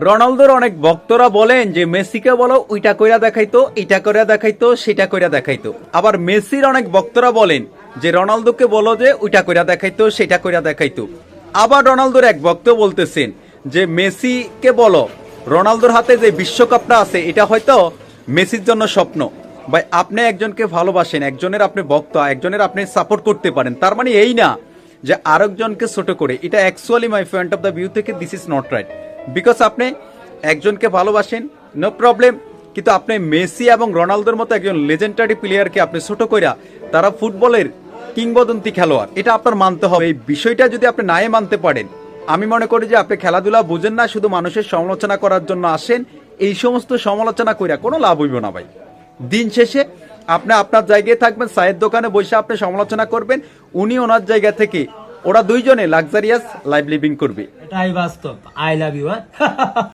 রোনালদোর অনেক ভক্তরা বলেন যে মেসিকে বলো ওইটা কইরা দেখাইতো, এটা কইরা দেখাইতো, সেটা কইরা দেখাইতো। আবার মেসির অনেক ভক্তরা বলেন যে রোনালদোকে বলো যে ওইটা কইরা দেখাইতো, সেটা কইরা দেখাইতো। আবার রোনালদোর এক ভক্ত বলতেছেন যে মেসিকে বলো রোনালদোর হাতে যে বিশ্বকাপটা আছে এটা হয়তো মেসির জন্য স্বপ্ন। ভাই, আপনি একজনকে ভালোবাসেন, একজনের আপনি ভক্ত, একজনের আপনি সাপোর্ট করতে পারেন, তার মানে এই না যে আরেকজনকে ছোট করে। এটা actually my point of the view থেকে this is not right. Because আপনি একজনকে ভালোবাসেন, নো প্রবলেম, কিন্তু আপনি মেসি এবং রোনালদোর মতো একজন লেজেন্ডারি প্লেয়ারকে আপনি ছোট কইরা, তারা ফুটবলের কিংবদন্তি খেলোয়াড়, এটা আপনার মানতে হবে। এই বিষয়টা যদি আপনি নাই মানতে পারেন, আমি মনে করি যে আপনি খেলাধুলা বুঝেন না, শুধু মানুষের সমালোচনা করার জন্য আসেন। এই সমস্ত সমালোচনা কইরা কোনো লাভ হইব না ভাই। দিন শেষে আপনি আপনার জায়গায় থাকবেন, চায়ের দোকানে বসে আপনি সমালোচনা করবেন, উনি ওনার জায়গা থেকে, ওরা দুইজনে লাক্সারিয়াস লাইফ লিভিং করবে। এটাই বাস্তব। I love you.